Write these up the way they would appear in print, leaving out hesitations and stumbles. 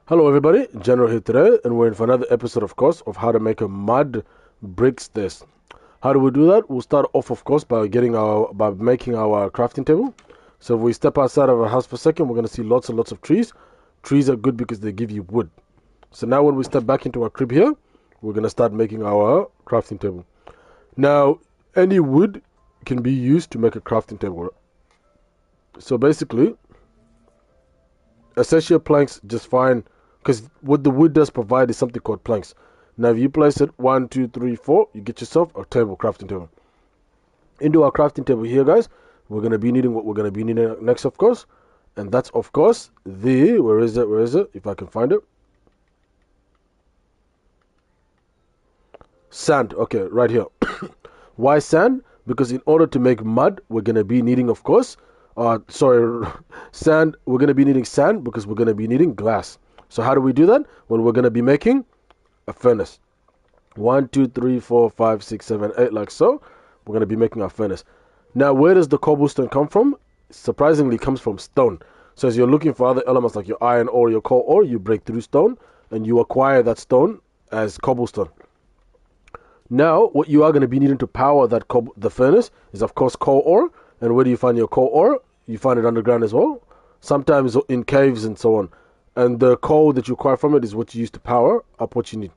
Hello everybody, General here today, and we're in for another episode, of course, of how to make a mud bricks test. How do we do that? We'll start off, of course, by making our crafting table. So if we step outside of our house for a second, we're going to see lots and lots of trees. Trees are good because they give you wood. So now when we step back into our crib here, we're going to start making our crafting table. Now, any wood can be used to make a crafting table. So basically, essential planks just fine, because what the wood does provide is something called planks. Now if you place it 1, 2, 3, 4, you get yourself a crafting table. Into our crafting table here, guys, we're going to be needing what we're going to be needing next, of course, and that's, of course, where is it, if I can find it, sand. Okay, right here. Why sand? Because in order to make mud, we're going to be needing, of course, sand. We're going to be needing sand because we're going to be needing glass. So how do we do that? Well, we're going to be making a furnace. 1, 2, 3, 4, 5, 6, 7, 8, like so. We're going to be making our furnace. Now, where does the cobblestone come from? Surprisingly, it comes from stone. So as you're looking for other elements like your iron ore, your coal ore, you break through stone and you acquire that stone as cobblestone. Now, what you are going to be needing to power the furnace is, of course, coal ore. And where do you find your coal ore? You find it underground as well. Sometimes in caves and so on. And the coal that you acquire from it is what you use to power up what you need.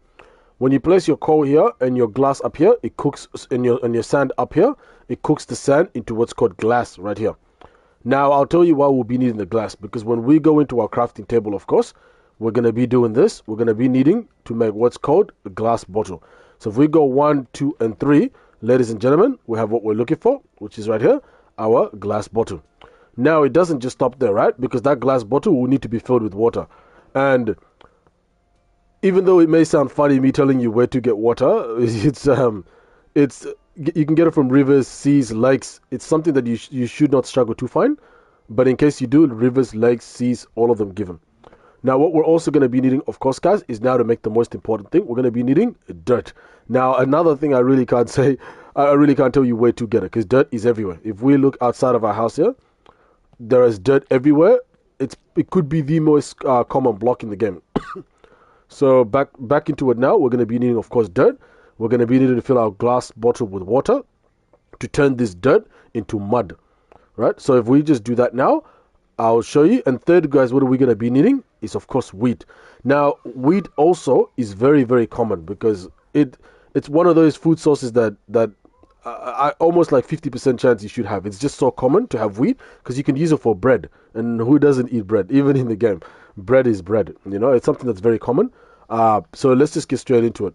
When you place your coal here and your glass up here, it cooks, and your sand up here, it cooks the sand into what's called glass right here. Now, I'll tell you why we'll be needing the glass, because when we go into our crafting table, of course, we're going to be doing this. We're going to be needing to make what's called a glass bottle. So if we go 1, 2, and 3, ladies and gentlemen, we have what we're looking for, which is right here, our glass bottle. Now, it doesn't just stop there, right? Because that glass bottle will need to be filled with water. And even though it may sound funny, me telling you where to get water, you can get it from rivers, seas, lakes. It's something that you should not struggle to find. But in case you do, rivers, lakes, seas, all of them given. Now, what we're also going to be needing, of course, guys, is now to make the most important thing. We're going to be needing dirt. Now, another thing I really can't tell you where to get it, because dirt is everywhere. If we look outside of our house here, there is dirt everywhere. It could be the most common block in the game. So back into it now. We're going to be needing, of course, dirt. We're going to be needing to fill our glass bottle with water to turn this dirt into mud, right? So if we just do that now, I'll show you. And third, guys, what are we going to be needing is, of course, wheat. Now, wheat also is very, very common because it's one of those food sources that I almost like 50% chance you should have. It's just so common to have wheat because you can use it for bread. And who doesn't eat bread? Even in the game, bread is bread. You know, it's something that's very common. So let's just get straight into it.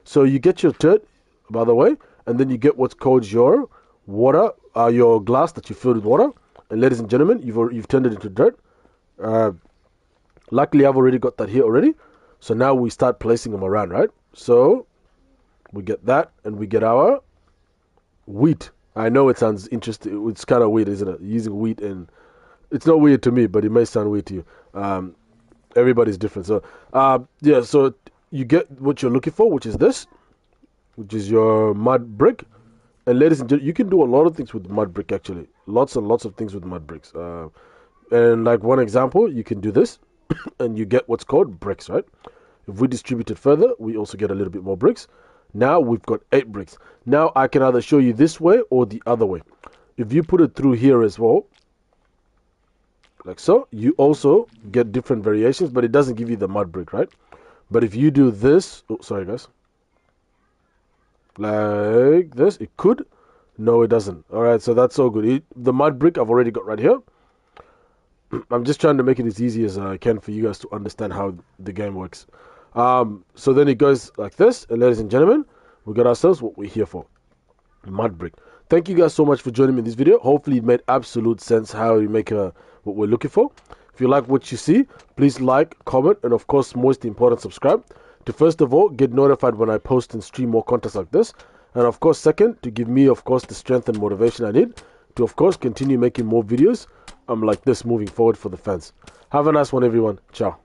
So you get your dirt, by the way, and then you get what's called your water, your glass that you filled with water. And ladies and gentlemen, you've turned it into dirt. Luckily, I've already got that here already. So now we start placing them around, right? So we get that, and we get our wheat. I know it sounds interesting. It's kind of weird, isn't it? Using wheat, and it's not weird to me, but it may sound weird to you. Everybody's different. So yeah, so you get what you're looking for, which is this, which is your mud brick. And ladies and gentlemen, you can do a lot of things with mud brick, actually. Lots and lots of things with mud bricks. And like one example, you can do this, and you get what's called bricks, right? If we distribute it further, we also get a little bit more bricks. Now we've got 8 bricks. Now I can either show you this way or the other way. If you put it through here as well, like so, you also get different variations, but it doesn't give you the mud brick, right? But if you do this, oh, sorry guys, like this, it could. No, it doesn't. All right, so that's so good. The mud brick I've already got right here. I'm just trying to make it as easy as I can for you guys to understand how the game works. So then it goes like this, and ladies and gentlemen, we got ourselves what we're here for, mud brick. Thank you guys so much for joining me in this video. Hopefully it made absolute sense how you make what we're looking for. If you like what you see, please like, comment, and of course, most important, subscribe to first of all get notified when I post and stream more content like this, and of course second, to give me of course the strength and motivation I need to of course continue making more videos like this moving forward for the fans. Have a nice one, everyone. Ciao.